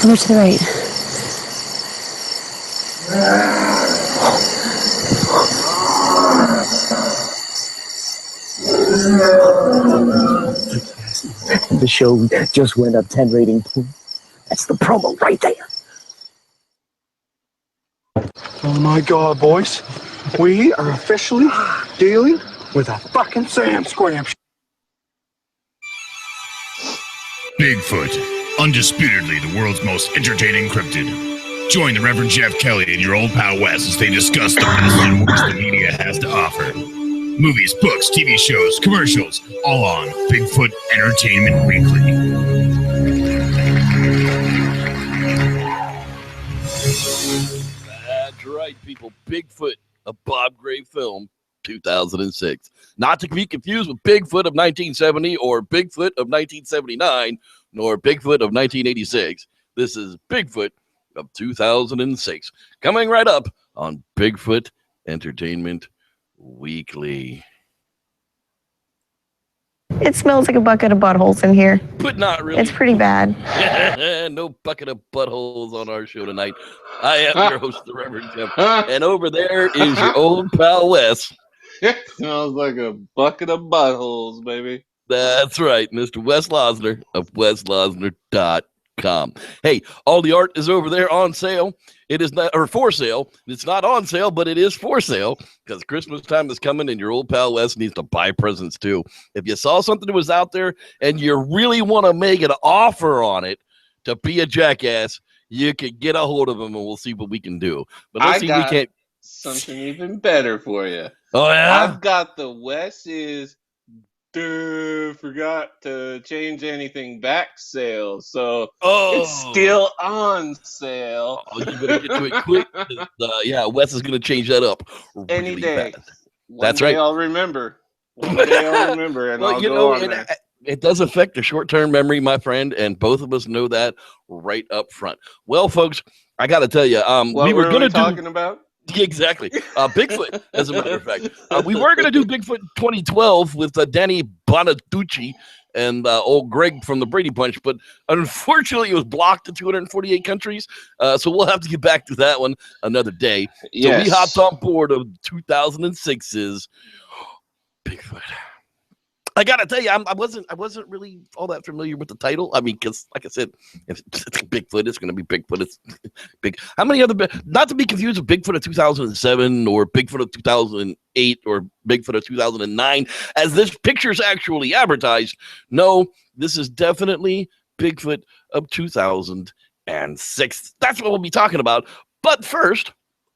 Over to the right. The show just went up 10 rating points. That's the promo right there. Oh my God, boys. We are officially dealing with a fucking sand scram. Bigfoot, undisputedly the world's most entertaining cryptid. Join the Reverend Jeff Kelly and your old pal Wes as they discuss the best and worst the media has to offer. Movies, books, TV shows, commercials, all on Bigfoot Entertainment Weekly. That's right, people. Bigfoot, a Bob Gray film, 2006. Not to be confused with Bigfoot of 1970 or Bigfoot of 1979, nor Bigfoot of 1986. This is Bigfoot of 2006. Coming right up on Bigfoot Entertainment Weekly. It smells like a bucket of buttholes in here. But not really. It's pretty bad. No bucket of buttholes on our show tonight. I am your host, the Reverend Jeff. And over there is your old pal, Wes. It smells like a bucket of buttholes, baby. That's right, Mr. Wes Losner of weslosner.com. Hey, all the art is over there on sale. It is not, or for sale. It's not on sale, but it is for sale because Christmas time is coming and your old pal Wes needs to buy presents too. If you saw something that was out there and you really want to make an offer on it to be a jackass, you can get a hold of him and we'll see what we can do. But let's see, we can't. Something even better for you. Oh, yeah? I've got the Wes's forgot to change anything back sale, so it's still on sale. Oh, you better get to it quick. Yeah, Wes is going to change that up any really day. fast. That's right. I'll remember. One day I'll remember, and I'll go on there. It does affect the short-term memory, my friend, and both of us know that right up front. Well, folks, I got to tell you, we were going to talking about. Exactly. Bigfoot, as a matter of fact. We were going to do Bigfoot 2012 with Danny Bonaducci and old Greg from the Brady Bunch, but unfortunately it was blocked in 248 countries, so we'll have to get back to that one another day. Yes. So we hopped on board of 2006's Bigfoot. I gotta tell you, I wasn't really all that familiar with the title. I mean, because like I said, if it's Bigfoot, it's gonna be Bigfoot. It's big. How many other? Not to be confused with Bigfoot of 2007 or Bigfoot of 2008 or Bigfoot of 2009, as this picture's actually advertised. No, this is definitely Bigfoot of 2006. That's what we'll be talking about. But first,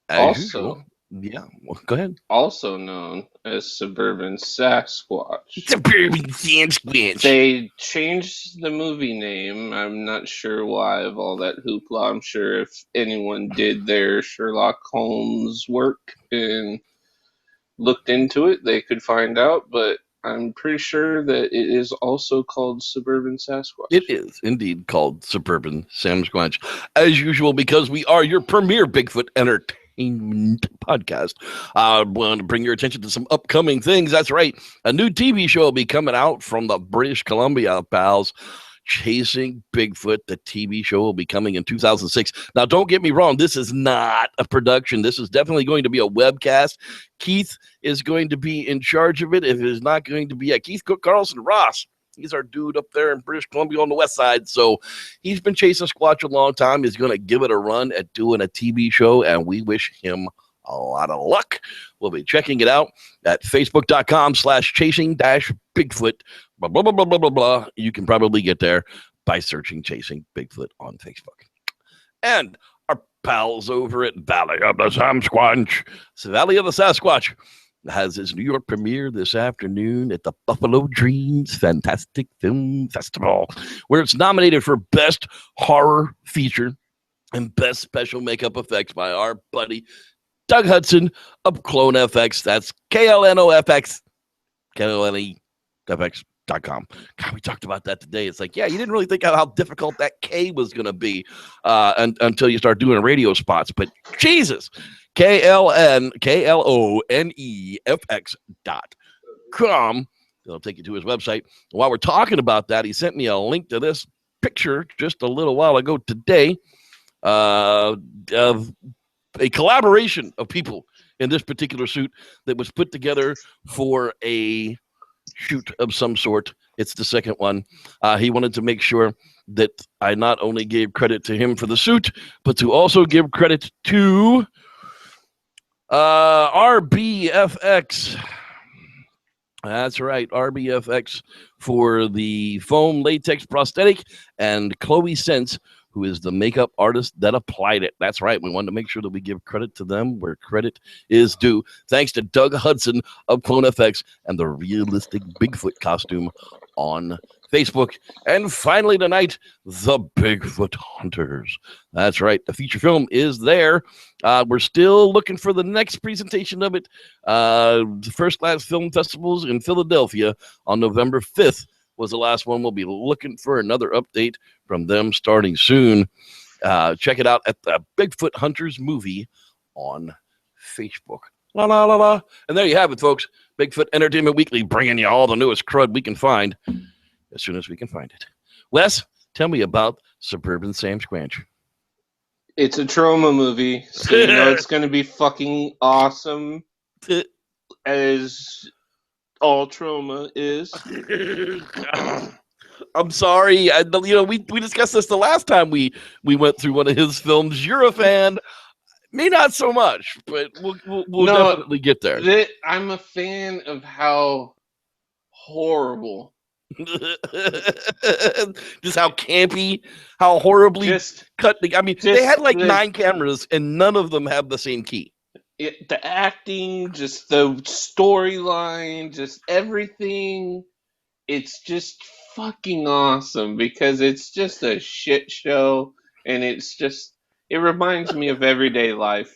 as usual. Yeah, well, go ahead. Also known as Suburban Sasquatch. Suburban Sasquatch. They changed the movie name. I'm not sure why of all that hoopla. I'm sure if anyone did their Sherlock Holmes work and looked into it, they could find out. But I'm pretty sure that it is also called Suburban Sasquatch. It is indeed called Suburban Sasquatch. As usual, because we are your premier Bigfoot entertainment podcast. I want to bring your attention to some upcoming things. That's right. A new TV show will be coming out from the British Columbia pals. Chasing Bigfoot, the TV show, will be coming in 2006. Now, don't get me wrong. This is not a production. This is definitely going to be a webcast. Keith is going to be in charge of it. If it is not going to be Keith Cook Carlson Ross. He's our dude up there in British Columbia on the west side. So he's been chasing Squatch a long time. He's going to give it a run at doing a TV show, and we wish him a lot of luck. We'll be checking it out at facebook.com/chasing-Bigfoot. Blah, blah, blah, blah, blah, blah, blah. You can probably get there by searching Chasing Bigfoot on Facebook. And our pals over at Valley of the Sasquatch. So Valley of the Sasquatch has its New York premiere this afternoon at the Buffalo Dreams Fantastic Film Festival, where it's nominated for Best Horror Feature and Best Special Makeup Effects by our buddy Doug Hudson of Clone FX. That's KLNOFX, KLNEFX.com. God, we talked about that today. It's like, yeah, you didn't really think how difficult that K was going to be until you start doing radio spots. But Jesus, KLONEFX.com. It'll take you to his website. While we're talking about that, he sent me a link to this picture just a little while ago today of a collaboration of people in this particular suit that was put together for a shoot of some sort. It's the second one. He wanted to make sure that I not only gave credit to him for the suit, but to also give credit to RBFX. That's right, RBFX for the foam latex prosthetic, and Chloe Sense, who is the makeup artist that applied it. That's right. We wanted to make sure that we give credit to them where credit is due. Thanks to Doug Hudson of Clone FX and the realistic Bigfoot costume on Facebook. And finally tonight, the Bigfoot Hunters. That's right. The feature film is there. We're still looking for the next presentation of it. The First Class Film Festivals in Philadelphia on November 5th was the last one. We'll be looking for another update from them starting soon. Check it out at the Bigfoot Hunters movie on Facebook. La, la, la, la. And there you have it, folks. Bigfoot Entertainment Weekly, bringing you all the newest crud we can find as soon as we can find it. Wes, tell me about Suburban Sam Squanch. It's a trauma movie, so you know it's going to be fucking awesome, as all trauma is. I'm sorry. We discussed this the last time we went through one of his films. You're a fan. Me, not so much, but we'll definitely get there. I'm a fan of how horrible. Just how campy, how horribly cut. They had like 9 cameras, and none of them have the same key. The acting, just the storyline, just everything. It's just fucking awesome because it's just a shit show, and it reminds me of everyday life.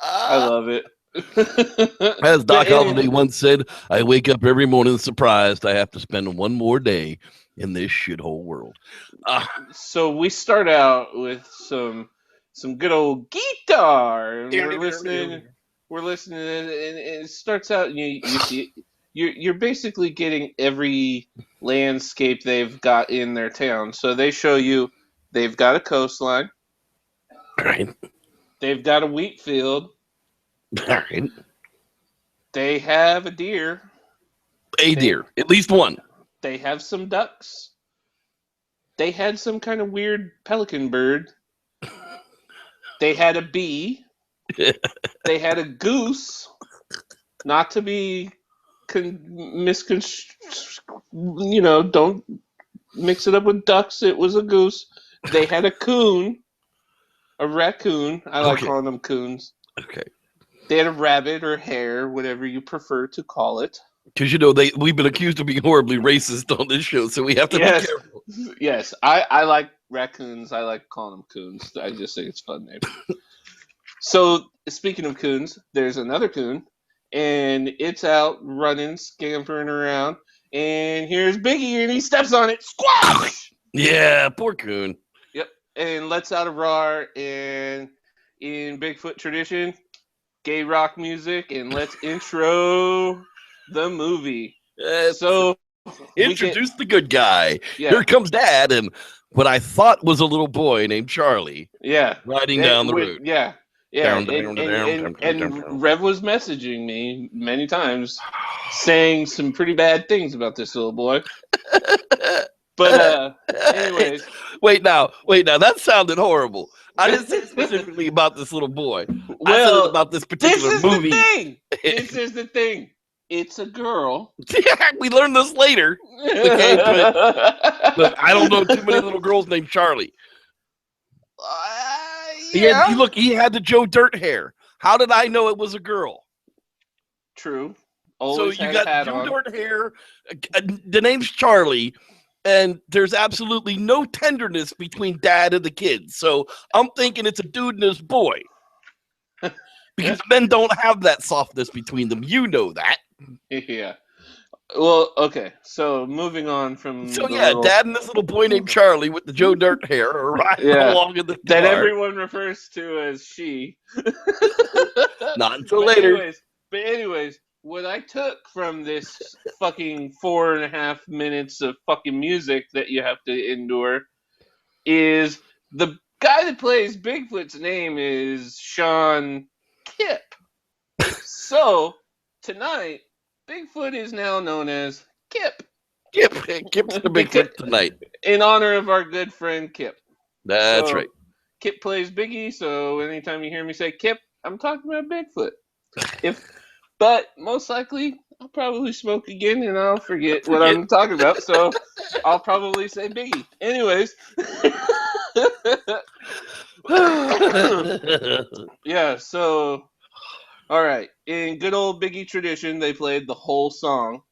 I love it. As Doc Holliday once said, I wake up every morning surprised I have to spend one more day in this shithole world. So we start out with some good old guitar, and we're listening, and it starts out, and you see, you're basically getting every landscape they've got in their town. So they show you they've got a coastline, right? They've got a wheat field. Right. They have a deer. Deer. At least one. They have some ducks. They had some kind of weird pelican bird. They had a bee. They had a goose. Not to be don't mix it up with ducks. It was a goose. They had a coon. A raccoon. I like calling them coons. Okay. They had a rabbit or hare, whatever you prefer to call it. Because, we've been accused of being horribly racist on this show, so we have to be careful. Yes, I like raccoons. I like calling them coons. I just think it's a fun name. So, speaking of coons, there's another coon, and it's out running, scampering around, and here's Biggie, and he steps on it. Squash! Yeah, poor coon. Yep, and lets out a roar, and in Bigfoot tradition, gay rock music, and let's intro the movie. So introduce the good guy. Yeah. Here comes Dad, and what I thought was a little boy named Charlie. Yeah, riding down the road. Yeah. Down. And Rev was messaging me many times, saying some pretty bad things about this little boy. But anyways, wait now, that sounded horrible. I didn't say specifically about this little boy. Well, I said about this particular movie. This is the thing. It's a girl. Yeah, we learned this later. Okay, but I don't know too many little girls named Charlie. Yeah. He had the Joe Dirt hair. How did I know it was a girl? True. Always so you got Joe Dirt hair. The name's Charlie. And there's absolutely no tenderness between Dad and the kids. So I'm thinking it's a dude and his boy. Because men don't have that softness between them. You know that. Yeah. Well, okay. So moving on from... So Dad and this little boy named Charlie with the Joe Dirt hair are riding along in the car. That everyone refers to as she. Not until later. Anyways, what I took from this fucking 4.5 minutes of fucking music that you have to endure is the guy that plays Bigfoot's name is Sean Kipp. So tonight, Bigfoot is now known as Kip. Kip's the Bigfoot tonight. In honor of our good friend Kip. That's right. Kip plays Biggie, so anytime you hear me say Kip, I'm talking about Bigfoot. But most likely, I'll probably smoke again and I'll forget what I'm talking about, so I'll probably say Biggie. Anyways. Yeah, so, all right. In good old Biggie tradition, they played the whole song.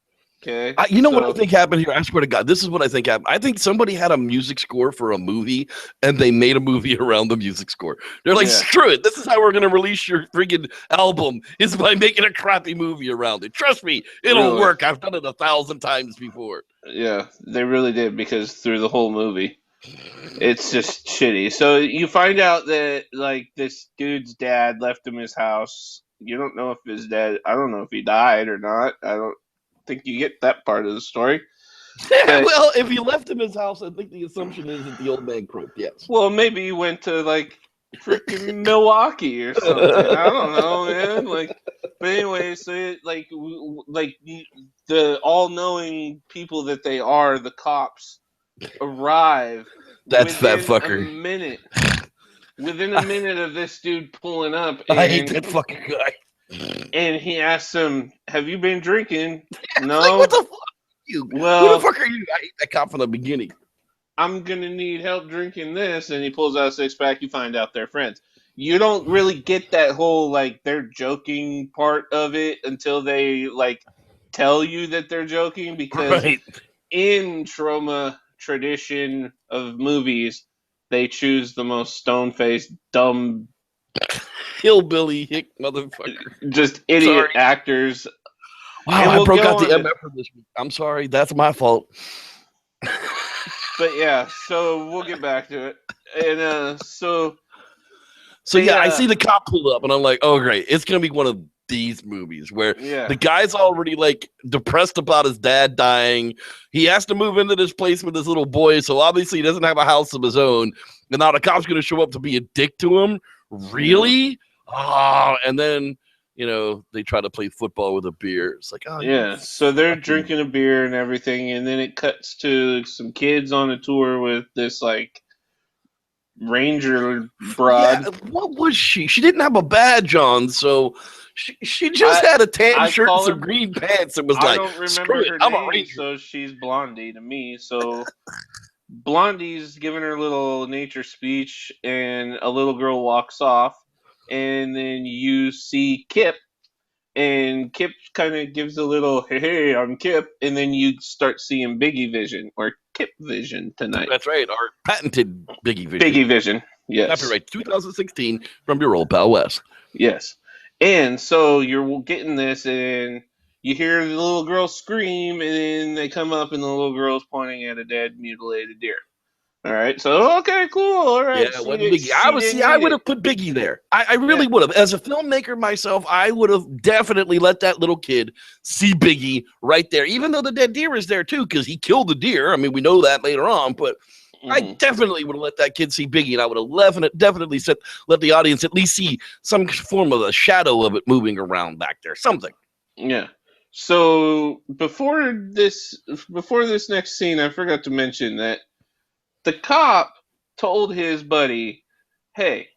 Okay. You know what I think happened here? I swear to God, this is what I think happened. I think somebody had a music score for a movie, and they made a movie around the music score. They're like, screw it. This is how we're going to release your freaking album, is by making a crappy movie around it. Trust me, it'll work. I've done it 1,000 times before. Yeah, they really did, because through the whole movie, it's just shitty. So you find out that, like, this dude's dad left him his house. You don't know if his dad, I don't know if he died or not. I don't think you get that part of the story. Well, if he left him his house, I think the assumption is that the old man croaked, yes. Well, maybe he went to, like, freaking Milwaukee or something. I don't know, man. Like, but anyway, so the all-knowing people that they are, the cops, arrive. That's that fucker. Within a minute of this dude pulling up. I hate that fucking guy. And he asks him, "Have you been drinking?" No. Like, what the fuck are you? Well, who the fuck are you? I hate that cop from the beginning. I'm gonna need help drinking this, and he pulls out a 6-pack. You find out they're friends. You don't really get that whole, like, they're joking part of it until they, like, tell you that they're joking, because in trauma tradition of movies, they choose the most stone-faced, dumb, hillbilly hick motherfucker, just idiot actors. Wow, I broke out the MF for this week. I'm sorry, that's my fault. But yeah, so we'll get back to it. And so yeah, I see the cop pull up, and I'm like, oh great, it's gonna be one of these movies where the guy's already, like, depressed about his dad dying. He has to move into this place with his little boy, so obviously he doesn't have a house of his own. And now the cop's gonna show up to be a dick to him. Really? Oh, and then, you know, they try to play football with a beer. It's like, oh yeah. So they're drinking a beer and everything, and then it cuts to some kids on a tour with this, like, ranger broad. Yeah, what was she? She didn't have a badge on, so she just had a tan shirt and some green pants. It was I like, don't remember screw it, her I'm a name, ranger. so she's Blondie to me. So Blondie's giving her little nature speech, and a little girl walks off, and then you see Kip, and Kip kind of gives a little, hey, I'm Kip, and then you start seeing Biggie Vision, or Kip Vision tonight. That's right, our patented Biggie Vision. Biggie Vision, yes. Copyright 2016 from your old pal Wes. Yes. And so you're getting this, and you hear the little girl scream, and then they come up, and the little girl's pointing at a dead, mutilated deer. All right, so okay, cool. All right. Yeah, Biggie. I would have put Biggie there. I really would have. As a filmmaker myself, I would have definitely let that little kid see Biggie right there, even though the dead deer is there too, because he killed the deer. I mean, we know that later on, but I definitely would have let that kid see Biggie, and I would have definitely let the audience at least see some form of a shadow of it moving around back there, something. Yeah. So before this next scene, I forgot to mention that the cop told his buddy, "Hey,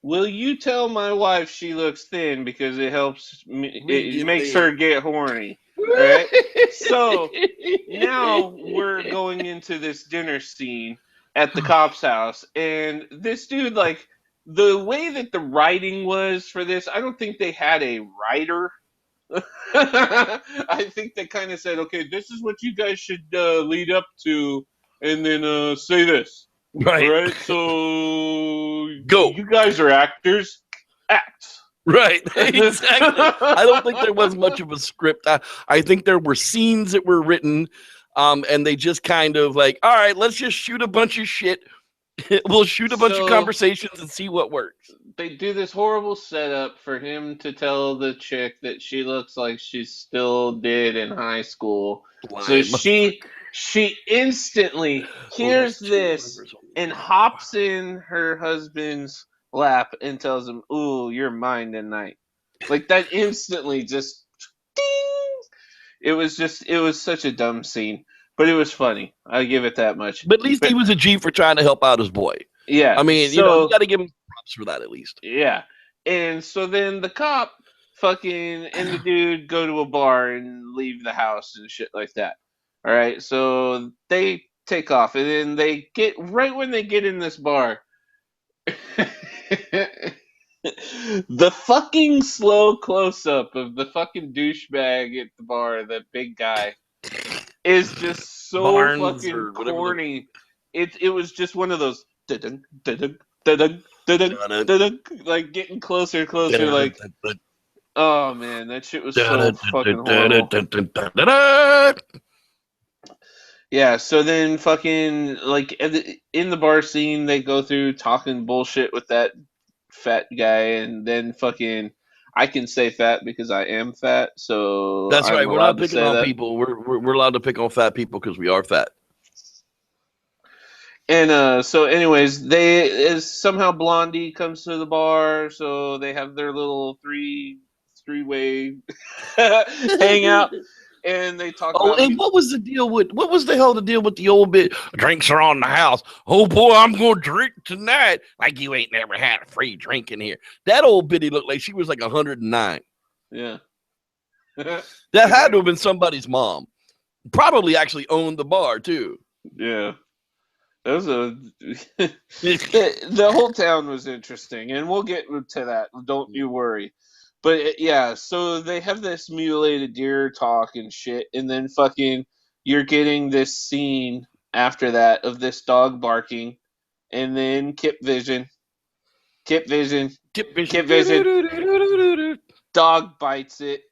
will you tell my wife she looks thin, because it helps me, it makes her get horny." Right? So now we're going into this dinner scene at the cop's house, and this dude, like, the way that the writing was for this, I don't think they had a writer. I think they kind of said, okay, this is what you guys should lead up to, and then say this. Right. All right, so go. You guys are actors. Act. Right, exactly. I don't think there was much of a script. I think there were scenes that were written, and they just kind of like, all right, let's just shoot a bunch of shit We'll shoot a bunch of So- conversations and see what works. They do this horrible setup for him to tell the chick that she looks like she still did in high school. So Lime. she instantly hears this and hops in her husband's lap and tells him, "Ooh, you're mine tonight." Like that instantly just ding. It was such a dumb scene, but it was funny. I give it that much. But at least he was a G for trying to help out his boy. Yeah. I mean, you got to give him props for that at least. Yeah. And so then the cop fucking and the dude go to a bar and leave the house and shit like that. All right. So they take off and then they get right when they get in this bar. The fucking slow close up of the fucking douchebag at the bar, that big guy, is just so Barnes fucking or whatever corny. It was just one of those dun dun dun dun dun, like getting closer, like, oh man, that shit was so fucking horrible. Yeah, so then fucking like in the bar scene, they go through talking bullshit with that fat guy, and then fucking I can say fat because I am fat, so That's right. I'm We're not allowed to picking say on that. people. We're allowed to pick on fat people because we are fat. And so anyways, somehow Blondie comes to the bar, so they have their little three-way hangout, and they talk Oh, about and what was the deal with the old bit? Drinks are on the house. Oh boy, I'm gonna drink tonight. Like you ain't never had a free drink in here. That old biddy looked like she was like 109. yeah. That had to have been somebody's mom. Probably actually owned the bar too. Yeah. That was the whole town was interesting, and we'll get to that. Don't you worry. But yeah, so they have this mutilated deer talk and shit, and then fucking you're getting this scene after that of this dog barking, and then Kip Vision, dog bites it.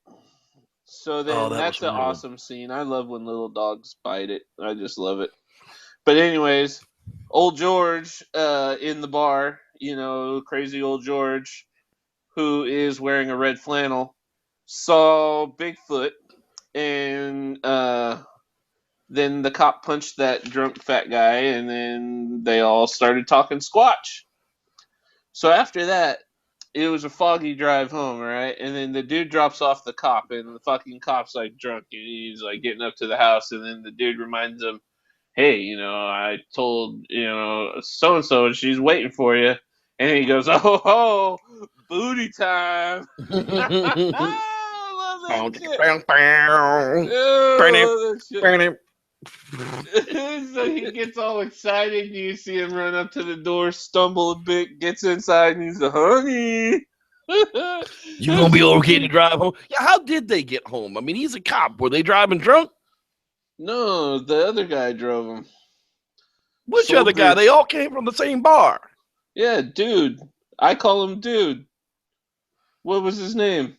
So then that's an awesome scene. I love when little dogs bite it. I just love it. But anyways, old George in the bar, crazy old George, who is wearing a red flannel, saw Bigfoot, and then the cop punched that drunk fat guy, and then they all started talking Squatch. So after that, it was a foggy drive home, right? And then the dude drops off the cop, and the fucking cop's like drunk, and he's like getting up to the house, and then the dude reminds him, "Hey, I told, so-and-so, and she's waiting for you." And he goes, "Oh, booty time." I love that shit. So he gets all excited, and you see him run up to the door, stumble a bit, gets inside, and he's like, "Honey." You gonna be okay to drive home? Yeah, how did they get home? I mean, he's a cop. Were they driving drunk? No, the other guy drove him. Which other guy? They all came from the same bar. Yeah, dude. I call him Dude. What was his name?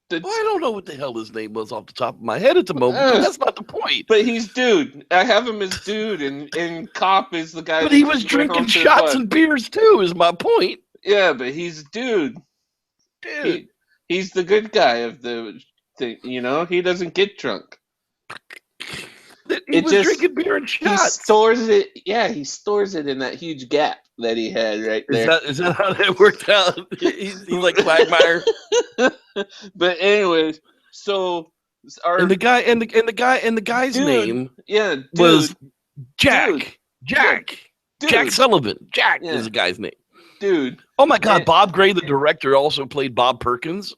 Well, I don't know what the hell his name was off the top of my head at the moment, but that's not the point. But he's Dude. I have him as Dude, and Cop is the guy. But he was drinking shots and beers too, is my point. Yeah, but he's Dude. Dude. He's the good guy of the thing, He doesn't get drunk. He was drinking beer and shots. He stores it. Yeah, he stores it in that huge gap that he had right there. Is that how that worked out? He's like Quagmire. But anyways, so the guy's name was Jack. Jack Sullivan. Jack is the guy's name. Dude. Oh my God, Bob Gray, the director, also played Bob Perkins.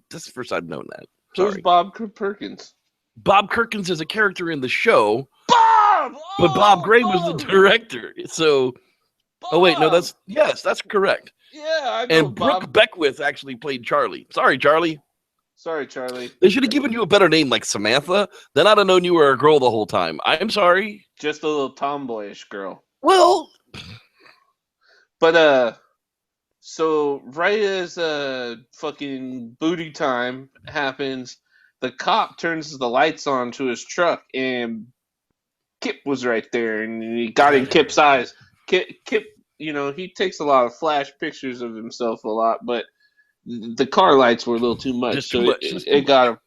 This is the first I've known that. Sorry. Who's Bob Perkins? Bob Perkins is a character in the show. Bob! But Bob Gray was the director. So, oh wait, no, that's correct. Yeah, I know. And Brooke Beckwith actually played Charlie. Sorry, Charlie. They should have given you a better name like Samantha. Then I'd have known you were a girl the whole time. I'm sorry. Just a little tomboyish girl. Well, but so right as fucking booty time happens, the cop turns the lights on to his truck, and Kip was right there, and he got in Kip's eyes. Kip he takes a lot of flash pictures of himself a lot, but the car lights were a little too much. Just so too much. it got him.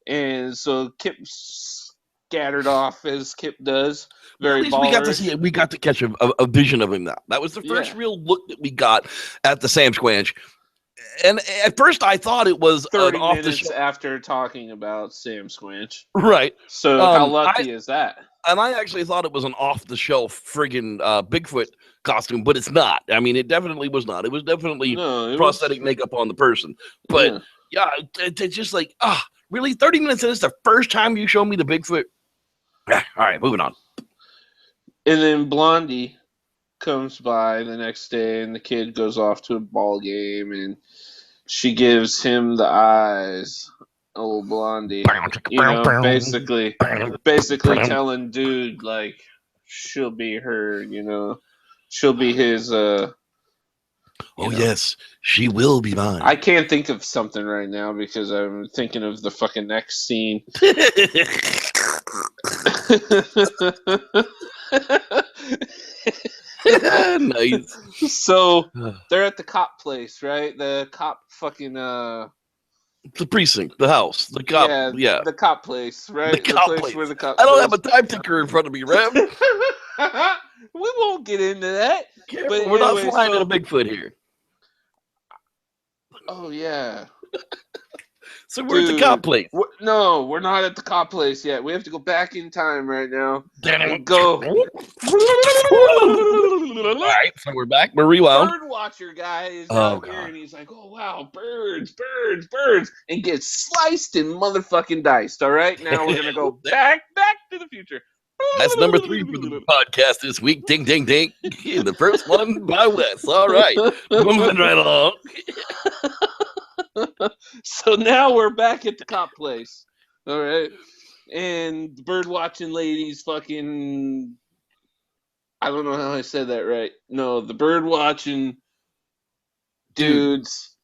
And so Kip scattered off as Kip does. Very At least we got to ballerish. see it. We got to catch a vision of him now. That was the first real look that we got at the Sam Squanch. And at first I thought it was 30 off minutes the show. after talking about Sam Squanch. Right. So how lucky is that? And I actually thought it was an off-the-shelf friggin' Bigfoot costume, but it's not. I mean, it definitely was not. It was definitely prosthetic makeup on the person. But, it's just like, really? 30 minutes in, it's the first time you show me the Bigfoot? All right, moving on. And then Blondie comes by the next day, and the kid goes off to a ball game, and she gives him the eyes. Old Blondie, basically telling dude like she'll be her, she'll be his. Yes, she will be mine. I can't think of something right now because I'm thinking of the fucking next scene. Nice. So they're at the cop place, right? The cop fucking the precinct, the house, the cop, the cop place, right? The cop place. Where the cop. I don't have a time ticker in front of me, Rev. We won't get into that. But we're not flying in a Bigfoot here. Oh yeah. So we're at the cop place. No, we're not at the cop place yet. We have to go back in time right now. And go. All right, so we're back. We're rewound. Bird watcher guy is out here, and he's like, "Oh wow, birds, birds, birds," and gets sliced and motherfucking diced. All right, now we're gonna go back to the future. That's number 3 for the podcast this week. Ding, ding, ding. The first one by Wes. All right, moving right along. So now we're back at the cop place. All right. And the bird watching lady's fucking. I don't know how I said that right. No, the bird watching dude's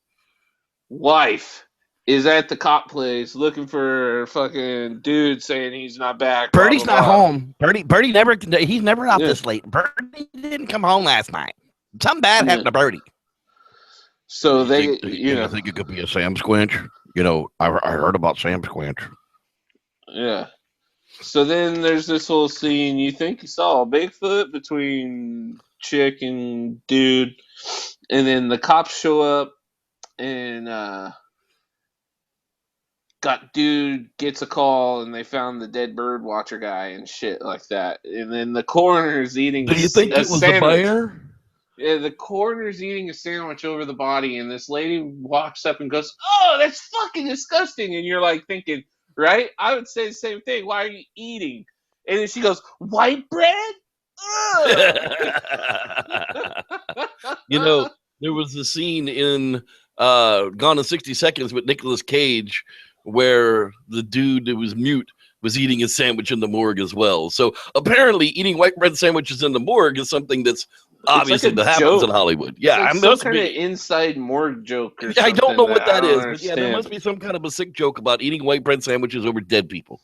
wife is at the cop place looking for fucking dude saying he's not back. Birdie's not home. Birdie never. He's never out this late. Birdie didn't come home last night. Something bad happened to Birdie. So I think it could be a Sam Squanch. I heard about Sam Squanch. Yeah. So then there's this whole scene. You think you saw a Bigfoot between chick and dude, and then the cops show up, and dude gets a call, and they found the dead bird watcher guy and shit like that. And then the coroner's eating. Do you think it was a bear? Yeah, the coroner's eating a sandwich over the body, and this lady walks up and goes, "Oh, that's fucking disgusting!" And you're like thinking, right? I would say the same thing. Why are you eating? And then she goes, "White bread." There was a scene in Gone in 60 Seconds with Nicolas Cage where the dude that was mute was eating a sandwich in the morgue as well. So apparently, eating white bread sandwiches in the morgue is something that's obviously that happens in Hollywood. Yeah, some kind of inside morgue joke or something. I don't know what that is, understand. but yeah, there must be some kind of a sick joke about eating white bread sandwiches over dead people.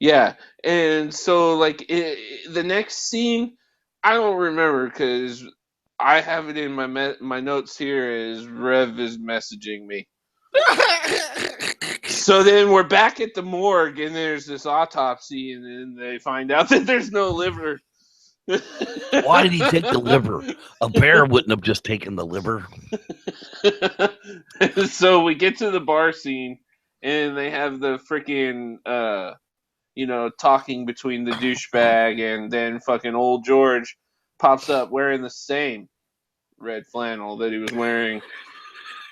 Yeah, and so like the next scene, I don't remember because I have it in my notes here as Rev is messaging me. So then we're back at the morgue, and there's this autopsy, and then they find out that there's no liver. Why did he take the liver? A bear wouldn't have just taken the liver. So we get to the bar scene, and they have the freaking, talking between the douchebag, and then fucking old George pops up wearing the same red flannel that he was wearing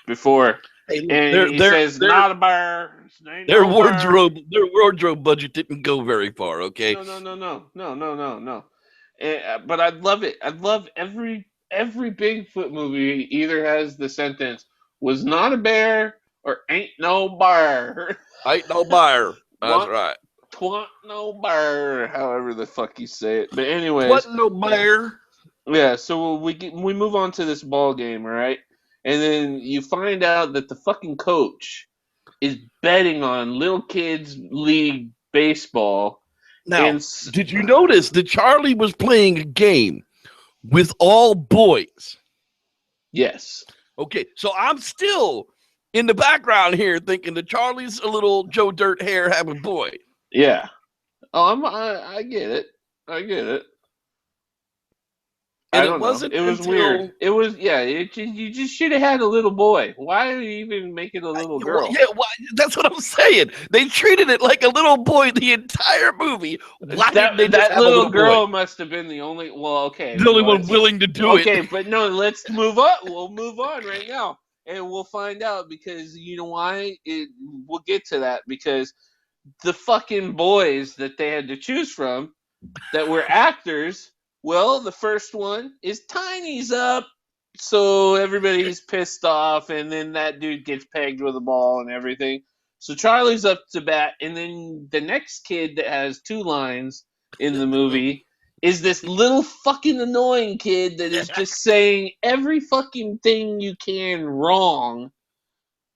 before. And he says, "Not a bear." Their wardrobe budget didn't go very far. Okay. No. But I love it. I love every Bigfoot movie either has the sentence "was not a bear" or "ain't no bear." Ain't no bear. That's right. "Twant no bear," however the fuck you say it. But anyways, "Twant no bear." Yeah. So we move on to this ball game, right? And then you find out that the fucking coach is betting on little kids league baseball. Now, did you notice that Charlie was playing a game with all boys. Yes. Okay, so I'm still in the background here thinking that Charlie's a little Joe Dirt hair having boy. Yeah. Oh, I get it. I get it. And I it don't know. wasn't It was until weird. It was you just should have had a little boy. Why did you even make it a little girl? That's what I'm saying. They treated it like a little boy the entire movie. Why didn't they just That have a little little girl boy? must have been the only. Well, okay. The only well, one willing to do okay, it. but no, let's move on. We'll move on right now, and we'll find out because you know why. We'll get to that because the fucking boys that they had to choose from that were actors. Well, the first one is Tiny's up. So everybody's pissed off, and then that dude gets pegged with a ball and everything. So Charlie's up to bat, and then the next kid that has 2 lines in the movie is this little fucking annoying kid that is just saying every fucking thing you can wrong.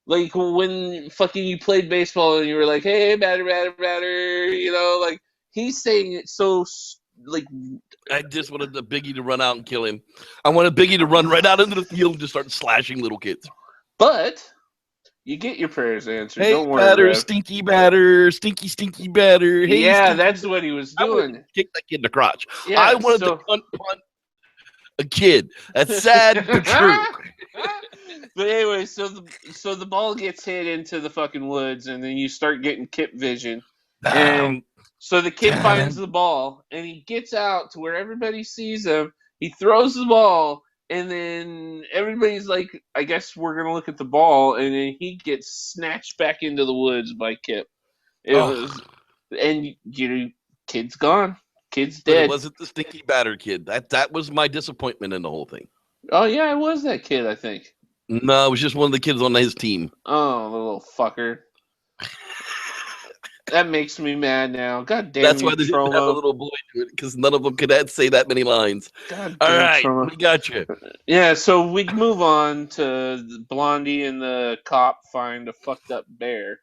Like when fucking you played baseball and you were like, hey, batter, batter, batter, you know, like he's saying it so like I just wanted the Biggie to run out and kill him. I wanted Biggie to run right out into the field and just start slashing little kids. But you get your prayers answered. Hey, Don't worry, batter, Rev. stinky batter, stinky batter. Hey, Yeah, stinky that's what he was doing. Kick that kid in the crotch. Yeah, I wanted to punt a kid. That's sad but true. But anyway, so the ball gets hit into the fucking woods, and then you start getting Kip vision. And so the kid finds the ball, and he gets out to where everybody sees him. He throws the ball, and then everybody's like, I guess we're going to look at the ball, and then he gets snatched back into the woods by Kip. And you know, kid's gone. Kid's dead. But it wasn't the stinky batter kid. That was my disappointment in the whole thing. Oh, yeah, it was that kid, I think. No, it was just one of the kids on his team. Oh, the little fucker. That makes me mad now. God damn. That's why they didn't have a little boy do it, because none of them could say that many lines. God All damn right, Troma. we got you. Yeah, so we move on to Blondie and the cop find a fucked up bear.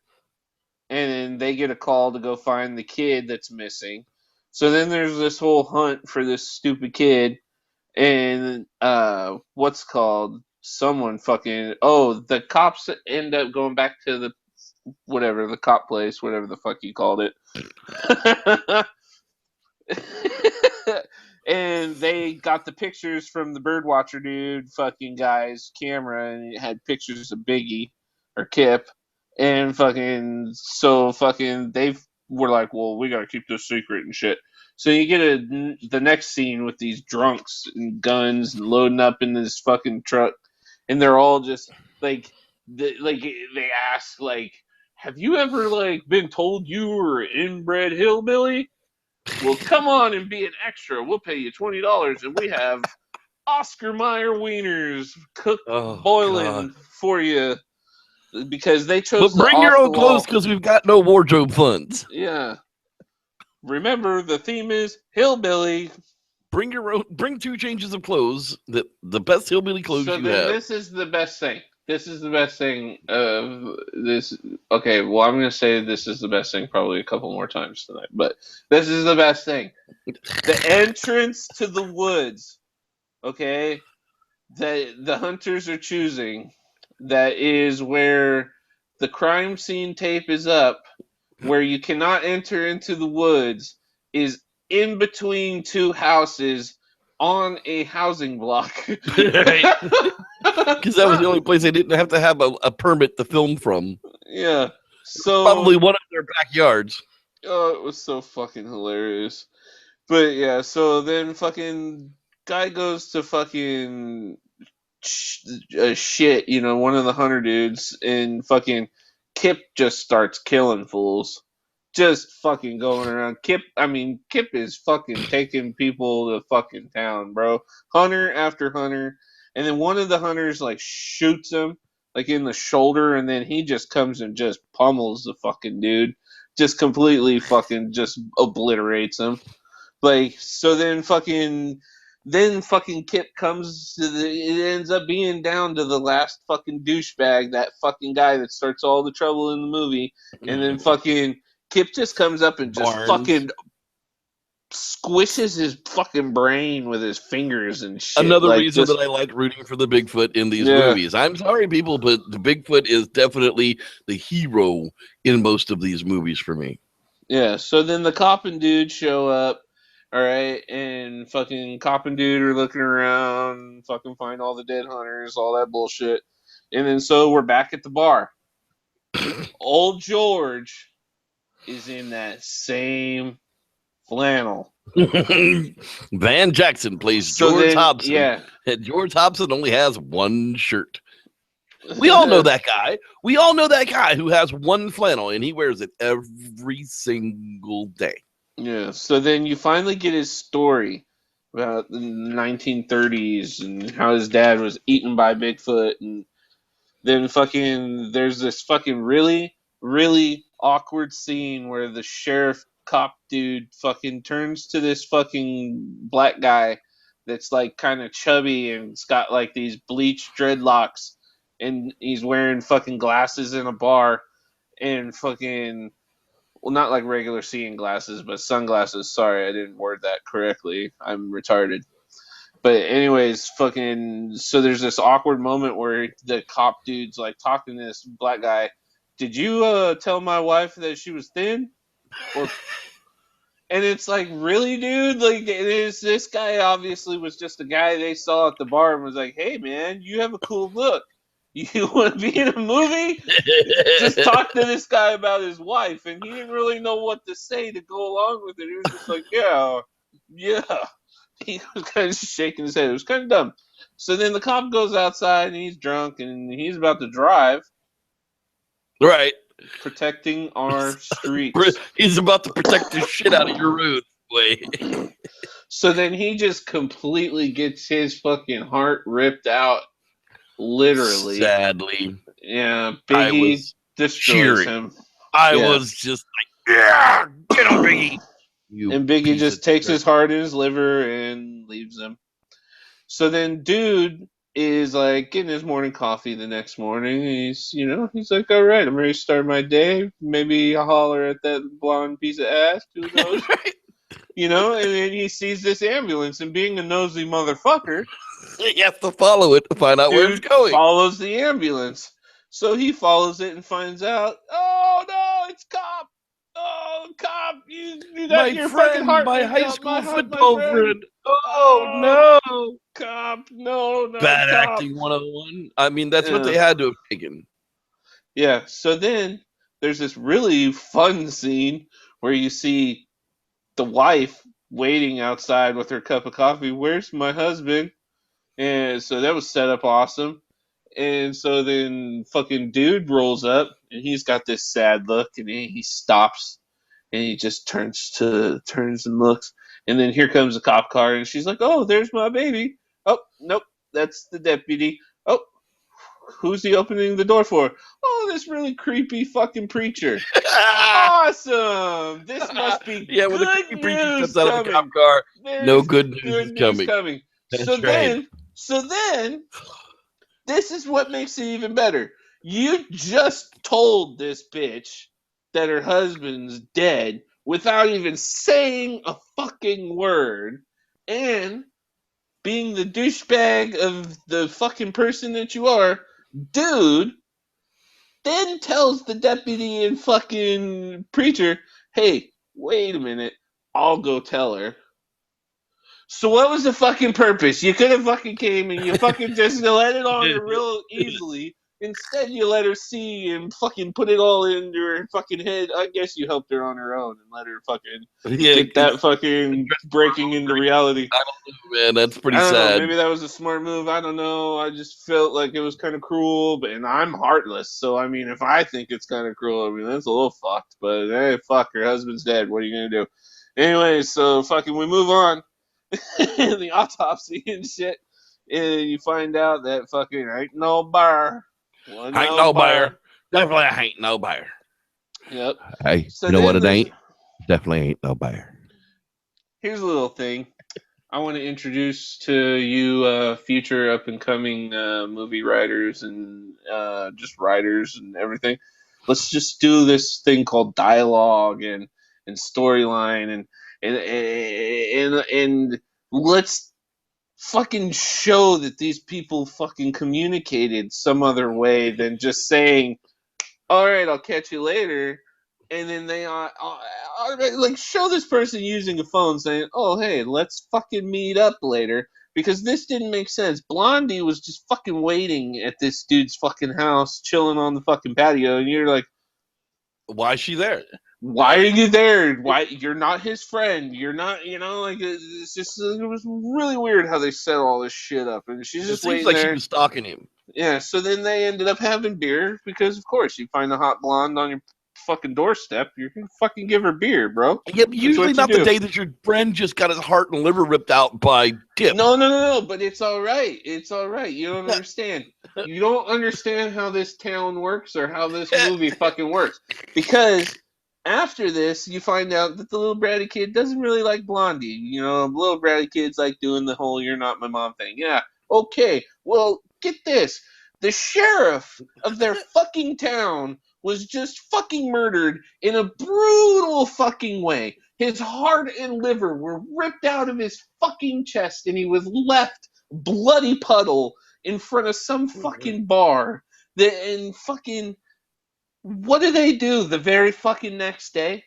And then they get a call to go find the kid that's missing. So then there's this whole hunt for this stupid kid. And what's called someone fucking the cops end up going back to the cop place, whatever the fuck you called it. And they got the pictures from the birdwatcher dude fucking guy's camera, and it had pictures of Biggie or Kip, and fucking so fucking they were like, well, we gotta keep this secret and shit. So you get the next scene with these drunks and guns and loading up in this fucking truck, and they're all just like they ask like, have you ever like been told you were an inbred hillbilly? Well, come on and be an extra. We'll pay you $20, and we have Oscar Mayer wieners cooked boiling for you because they chose. But bring your own clothes because we've got no wardrobe funds. Yeah. Remember, the theme is hillbilly. Bring your own. Bring 2 changes of clothes. The best hillbilly clothes you have. This is the best thing. This is the best thing of this. Okay, well, I'm going to say this is the best thing probably a couple more times tonight, but this is the best thing. The entrance to the woods, okay, that the hunters are choosing, that is where the crime scene tape is up, where you cannot enter into the woods, is in between 2 houses on a housing block. Right. Because that was the only place they didn't have to have a permit to film from. Yeah. So probably one of their backyards. Oh, it was so fucking hilarious. But yeah, so then fucking guy goes to fucking shit, you know, one of the hunter dudes, and fucking Kip just starts killing fools. Just fucking going around. Kip is fucking taking people to fucking town, bro. Hunter after hunter. And then one of the hunters, like, shoots him, like, in the shoulder, and then he just comes and just pummels the fucking dude. Just completely fucking just obliterates him. Like, so then fucking Kip comes to it ends up being down to the last fucking douchebag, that fucking guy that starts all the trouble in the movie. And then fucking Kip just comes up and just fucking squishes his fucking brain with his fingers and shit. Another like, reason just, that I like rooting for the Bigfoot in these Yeah. movies. I'm sorry, people, but the Bigfoot is definitely the hero in most of these movies for me. Yeah, so then the cop and dude show up, all right, and fucking cop and dude are looking around, fucking find all the dead hunters, all that bullshit. And then so we're back at the bar. Old George is in that same flannel. Van Jackson plays So George then, Hobson. yeah. And George Hobson only has one shirt. We all know that guy. We all know that guy who has one flannel and he wears it every single day. Yeah, so then you finally get his story about the 1930s and how his dad was eaten by Bigfoot, and then fucking there's this fucking really, really awkward scene where the sheriff cop dude fucking turns to this fucking black guy that's like kind of chubby and it's got like these bleached dreadlocks and he's wearing fucking glasses in a bar and fucking, well, not like regular seeing glasses, but sunglasses. Sorry, I didn't word that correctly. I'm retarded. But anyways, fucking, so there's this awkward moment where the cop dude's like talking to this black guy. Did you tell my wife that she was thin? Or, and it's like, really, dude? Like, this guy obviously was just a guy they saw at the bar and was like, hey, man, you have a cool look. You want to be in a movie? Just talk to this guy about his wife, and he didn't really know what to say to go along with it. He was just like, yeah. He was kind of shaking his head. It was kind of dumb. So then the cop goes outside, and he's drunk, and he's about to drive. Right. Protecting our streets. He's about to protect the shit out of your road. Wait. So then he just completely gets his fucking heart ripped out. Literally. Sadly. Yeah, Biggie destroys him. I was just like, yeah, get on Biggie. And Biggie just takes his heart in his liver and leaves him. So then dude is like getting his morning coffee the next morning. He's like, all right, I'm ready to start my day. Maybe I'll holler at that blonde piece of ass. Who knows? And then he sees this ambulance, and being a nosy motherfucker, you have to follow it to find out where it's going. Follows the ambulance. So he follows it and finds out, oh no, it's cop. Oh, cop, you got your fucking heart. My high school football friend. Oh no. Cop, no. Bad cop. acting 101. I mean, that's what they had to have taken. Yeah, so then there's this really fun scene where you see the wife waiting outside with her cup of coffee. Where's my husband? And so that was set up awesome. And so then fucking dude rolls up and he's got this sad look and he stops and he just turns and looks. And then here comes a cop car and she's like, oh, there's my baby. Oh, nope, that's the deputy. Oh, who's he opening the door for? Oh, this really creepy fucking preacher. Awesome. This must be good when the creepy preacher comes coming. out of the cop car, no good news is coming. So then, this is what makes it even better. You just told this bitch that her husband's dead without even saying a fucking word, and being the douchebag of the fucking person that you are, dude, then tells the deputy and fucking preacher, hey, wait a minute, I'll go tell her. So what was the fucking purpose? You could have fucking came and you fucking just let it on her real easily. Instead, you let her see and fucking put it all into her fucking head. I guess you helped her on her own and let her fucking get that fucking breaking into reality. I don't know, man. That's pretty sad. Maybe that was a smart move. I don't know. I just felt like it was kind of cruel, and I'm heartless. So, I mean, if I think it's kind of cruel, I mean, that's a little fucked. But, hey, fuck, her husband's dead. What are you going to do? Anyway, so fucking we move on. The autopsy and shit. And you find out that fucking ain't no bear. Ain't no bear. Definitely ain't no bear. Yep. Hey, so you know what it ain't? Definitely ain't no bear. Here's a little thing. I want to introduce to you future up-and-coming movie writers and just writers and everything. Let's just do this thing called dialogue and storyline and and let's fucking show that these people fucking communicated some other way than just saying, all right, I'll catch you later. And then they like show this person using a phone saying, oh, hey, let's fucking meet up later. Because this didn't make sense. Blondie was just fucking waiting at this dude's fucking house, chilling on the fucking patio. And you're like, why is she there? why are you there? Why you're not his friend? You're not, like it's just it was really weird how they set all this shit up, and she's just waiting like there. She was stalking him. Yeah, so then they ended up having beer because, of course, you find a hot blonde on your fucking doorstep, you're gonna fucking give her beer, bro. Yeah, usually not the day that your friend just got his heart and liver ripped out by Dip. No, but it's all right. It's all right. You don't understand. You don't understand how this town works or how this movie fucking works because. After this, you find out that the little bratty kid doesn't really like Blondie. Little bratty kid's like doing the whole "you're not my mom" thing. Yeah, okay. Well, get this: the sheriff of their fucking town was just fucking murdered in a brutal fucking way. His heart and liver were ripped out of his fucking chest, and he was left bloody puddle in front of some fucking bar. And fucking. What do they do the very fucking next day?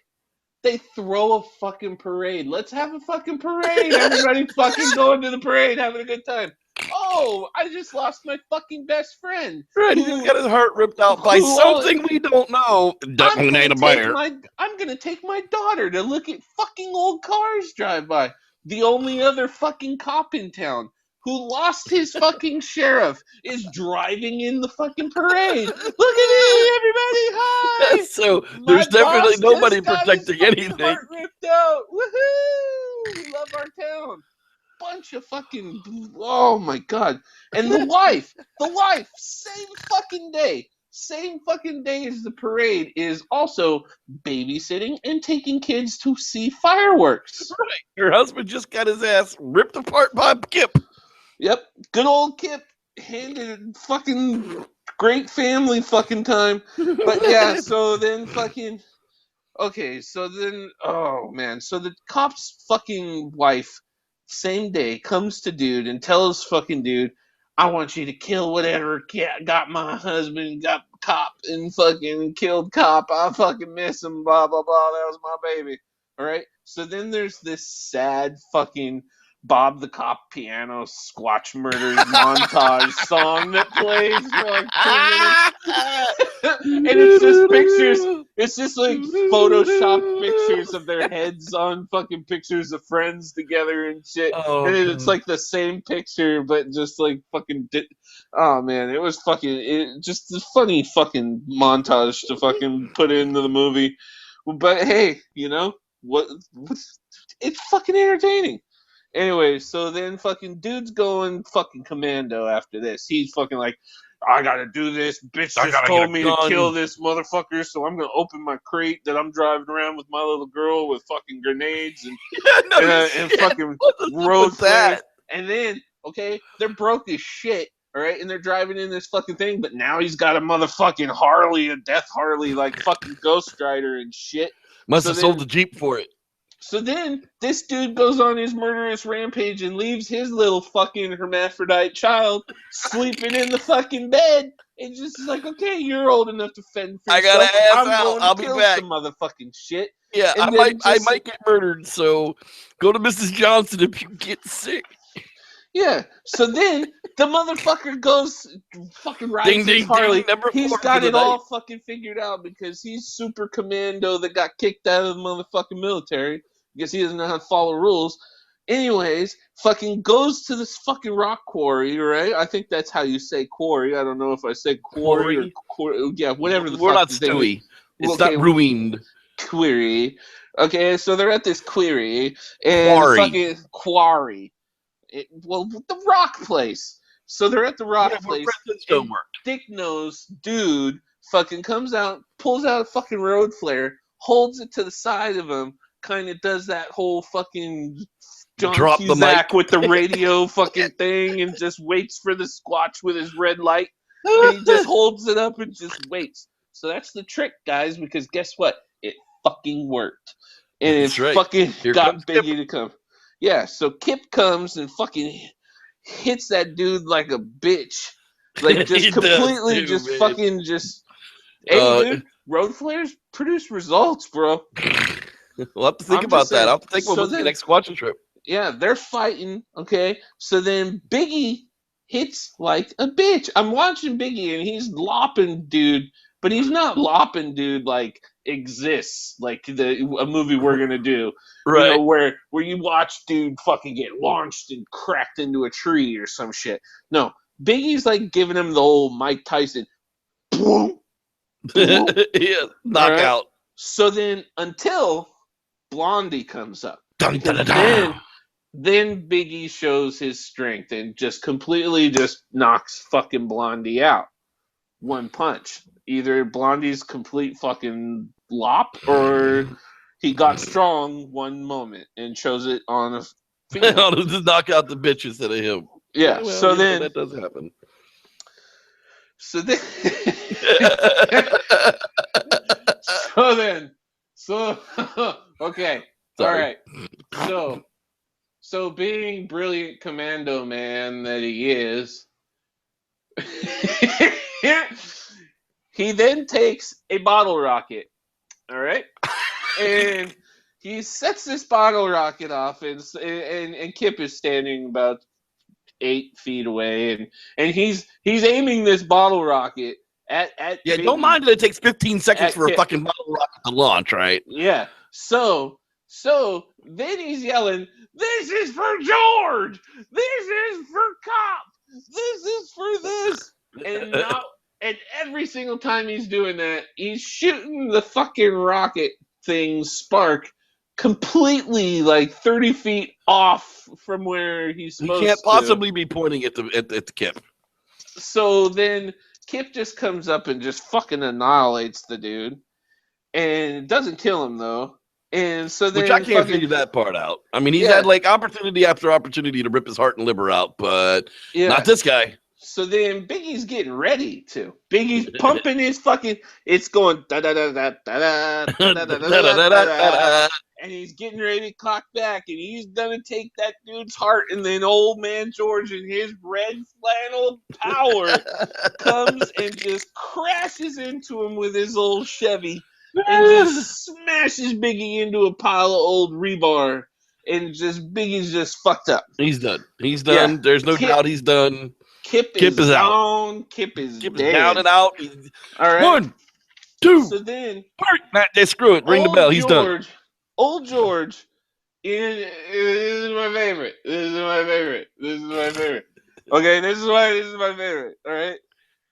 They throw a fucking parade. Let's have a fucking parade. Everybody fucking going to the parade, having a good time. Oh, I just lost my fucking best friend. Right, he just got his heart ripped out by something we don't know. I'm gonna take my daughter to look at fucking old cars drive by. The only other fucking cop in town who lost his fucking sheriff is driving in the fucking parade. Look at me, everybody! Hi. So there's definitely nobody protecting anything. Heart ripped out. Woohoo! We love our town. Bunch of fucking. Oh my god! And the wife, same fucking day as the parade is also babysitting and taking kids to see fireworks. Right. Your husband just got his ass ripped apart by Kip. Yep, good old Kip handed fucking great family fucking time. But yeah, so then fucking oh man, so the cop's fucking wife same day comes to dude and tells fucking dude, I want you to kill whatever got my husband, got cop and fucking killed cop. I fucking miss him, blah blah blah. That was my baby. All right. So then there's this sad fucking Bob the Cop piano squatch murders montage song that plays for like 2 minutes. And it's just pictures. It's just like Photoshop pictures of their heads on fucking pictures of friends together and shit. Oh, and it's like the same picture, but just like fucking. Oh man, it was fucking. Just a funny fucking montage to fucking put into the movie. But hey, what? It's fucking entertaining. Anyway, so then fucking dude's going fucking commando after this. He's fucking like, I gotta do this. Bitch just told me to kill this motherfucker, so I'm gonna open my crate that I'm driving around with my little girl with fucking grenades and fucking road flares. And then, okay, they're broke as shit, all right, and they're driving in this fucking thing, but now he's got a motherfucking Harley, a death Harley, like fucking Ghost Rider and shit. Must have sold the Jeep for it. So then, this dude goes on his murderous rampage and leaves his little fucking hermaphrodite child sleeping in the fucking bed. And just is like, okay, you're old enough to fend for yourself. I gotta ass out. I'll be back. Some motherfucking shit. Yeah, I might get murdered. So go to Mrs. Johnson if you get sick. Yeah. So then the motherfucker goes fucking rides his Harley. He's got it all fucking figured out because he's super commando that got kicked out of the motherfucking military. Because he doesn't know how to follow rules. Anyways, fucking goes to this fucking rock quarry, right? I think that's how you say quarry. I don't know if I said quarry or quarry. Yeah, whatever the fuck. We're not Stewie. It's not ruined. Query. Okay, so they're at this query. And fucking quarry. The rock place. So they're at the rock place. And Dick Nose dude fucking comes out, pulls out a fucking road flare, holds it to the side of him, kind of does that whole fucking John Cusack with the radio fucking thing and just waits for the squatch with his red light. And he just holds it up and just waits. So that's the trick, guys, because guess what? It fucking worked. And it fucking got Biggie to come. Yeah, so Kip comes and fucking hits that dude like a bitch. Like, just He does completely too, just man. fucking just... Hey, dude, road flares produce results, bro. We'll have to think I'm about just that. saying. I'll have to think So about the then- next squatching trip. Yeah, they're fighting, okay? So then Biggie hits like a bitch. I'm watching Biggie and he's lopping dude, but he's not lopping dude like exists, like a movie we're gonna do. Right. You know, where you watch dude fucking get launched and cracked into a tree or some shit. No, Biggie's like giving him the old Mike Tyson. Boom, boom. Yeah, knockout. Right? So then until Blondie comes up. Dun, Because dun, dun, dun. then Biggie shows his strength and just completely just knocks fucking Blondie out. One punch. Either Blondie's complete fucking lop or he got strong one moment and chose it on a female. Just knock out the bitch instead of him. Yeah, well, so then that does happen. So then so okay. Sorry. All right. So being brilliant commando man that he is, he then takes a bottle rocket, all right, and he sets this bottle rocket off, and Kip is standing about 8 feet away, and he's aiming this bottle rocket at Yeah, Biggie, don't mind that it takes 15 seconds at for Kip. a fucking bottle rocket to launch, right? Yeah. So then he's yelling, "This is for George! This is for Cop! This is for this!" And every single time he's doing that, he's shooting the fucking rocket thing spark completely like 30 feet off from where he's supposed to. He can't possibly be pointing at the Kip. So then Kip just comes up and just fucking annihilates the dude. And doesn't kill him though. And so then Which I can't figure that part out. I mean, he's had like opportunity after opportunity to rip his heart and liver out, but not this guy. So then Biggie's getting ready to. Biggie's pumping his fucking. It's going da da da da da da da da da, and he's getting ready to clock back, and he's gonna take that dude's heart, and then old man George and his red flannel power comes and just crashes into him with his old Chevy. And just smashes Biggie into a pile of old rebar, and Biggie's just fucked up. He's done. He's done. Yeah. There's no doubt he's done. Kip is out. Kip is dead. Is down and out. All right. 1, 2. So then, screw it. Ring the bell. He's done. Old George is my favorite. This is my favorite. Okay, this is my favorite. All right.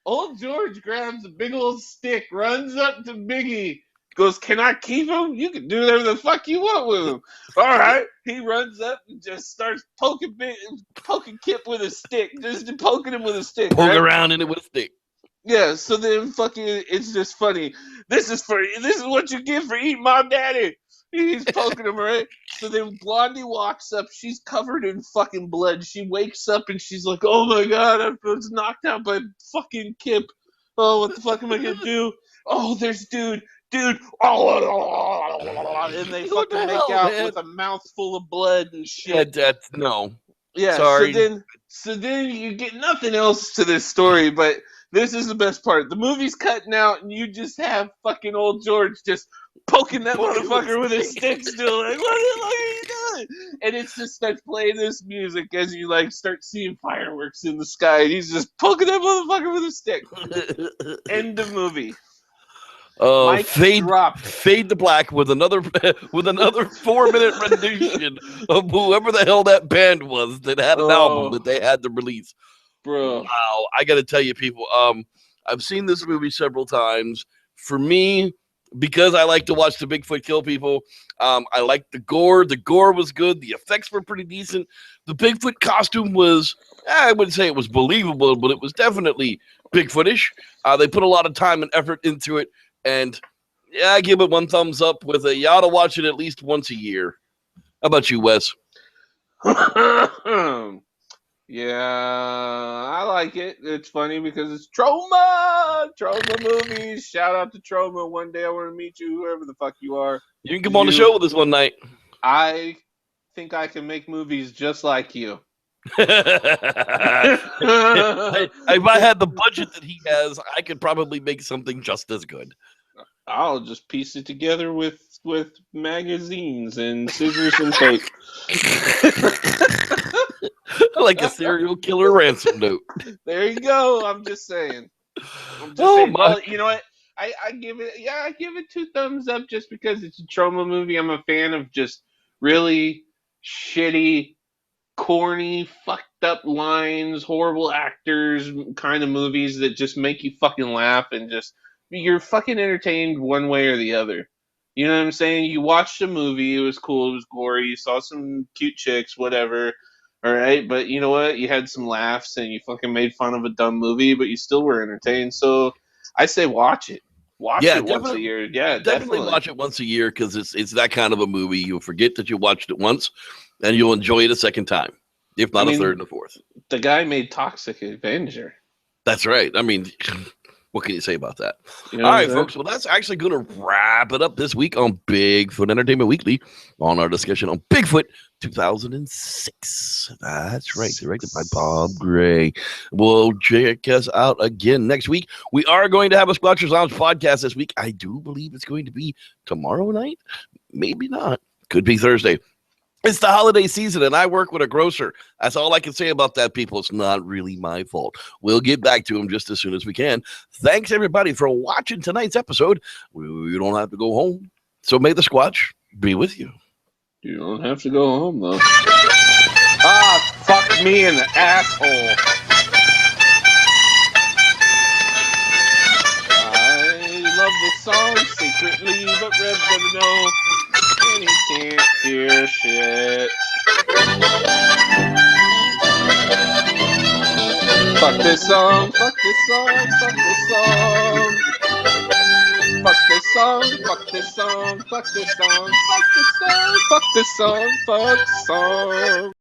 Old George grabs a big old stick, runs up to Biggie, goes, "Can I keep him? You can do whatever the fuck you want with him." All right. He runs up and just starts poking Kip with a stick, just poking him with a stick. Poke around in it with a stick. Yeah. So then, fucking, it's just funny. This is what you get for eating my daddy. He's poking him, right? So then Blondie walks up. She's covered in fucking blood. She wakes up and she's like, "Oh my god, I was knocked out by fucking Kip. Oh, what the fuck am I gonna do? Oh, there's dude. Oh, and they fucking make out with a mouthful of blood and shit. No. Yeah. Sorry. So then you get nothing else to this story, but this is the best part. The movie's cutting out, and you just have fucking old George just poking that motherfucker with his stick still. Like, what are you doing? And it's just starts playing this music as you like start seeing fireworks in the sky. And he's just poking that motherfucker with a stick. End of movie. Fade to black with another 4-minute rendition of whoever the hell that band was that had an album that they had to release. Bro. Wow, I got to tell you, people, I've seen this movie several times. For me, because I like to watch the Bigfoot kill people, I like the gore. The gore was good. The effects were pretty decent. The Bigfoot costume was, I wouldn't say it was believable, but it was definitely Bigfootish. They put a lot of time and effort into it. And yeah, I give it 1 thumbs up with a, you ought to watch it at least once a year. How about you, Wes? Yeah, I like it. It's funny because it's Troma movies. Shout out to Troma. One day I want to meet you, whoever the fuck you are. You can come on the show with us one night. I think I can make movies just like you. If I had the budget that he has, I could probably make something just as good. I'll just piece it together with magazines and scissors and tape. Like a serial killer ransom note. There you go. I'm just saying. Oh, well, you know what? I give it 2 thumbs up just because it's a trauma movie. I'm a fan of just really shitty, corny, fucked up lines, horrible actors kind of movies that just make you fucking laugh and just you're fucking entertained one way or the other. You know what I'm saying? You watched a movie, it was cool, it was gory, you saw some cute chicks, whatever. All right, but you know what? You had some laughs and you fucking made fun of a dumb movie, but you still were entertained. So I say watch it. Watch it once a year. Yeah, definitely watch it once a year because it's that kind of a movie. You'll forget that you watched it once, and you'll enjoy it a second time, if not a third and a fourth. The guy made Toxic Avenger. That's right. I mean, what can you say about that? You know all right, folks. Well, that's actually going to wrap it up this week on Bigfoot Entertainment Weekly on our discussion on Bigfoot 2006. That's right. Directed by Bob Gray. We'll check us out again next week. We are going to have a Squatchers Lounge podcast this week. I do believe it's going to be tomorrow night. Maybe not. Could be Thursday. It's the holiday season, and I work with a grocer. That's all I can say about that, people. It's not really my fault. We'll get back to them just as soon as we can. Thanks, everybody, for watching tonight's episode. You don't have to go home, so may the Squatch be with you. You don't have to go home, though. Fuck me in the asshole. I love this song secretly, but Red doesn't know. And he can't hear shit. Fuck this song, fuck this song, fuck this song. Fuck this song, fuck this song, fuck this song, fuck this song, fuck this song, fuck song.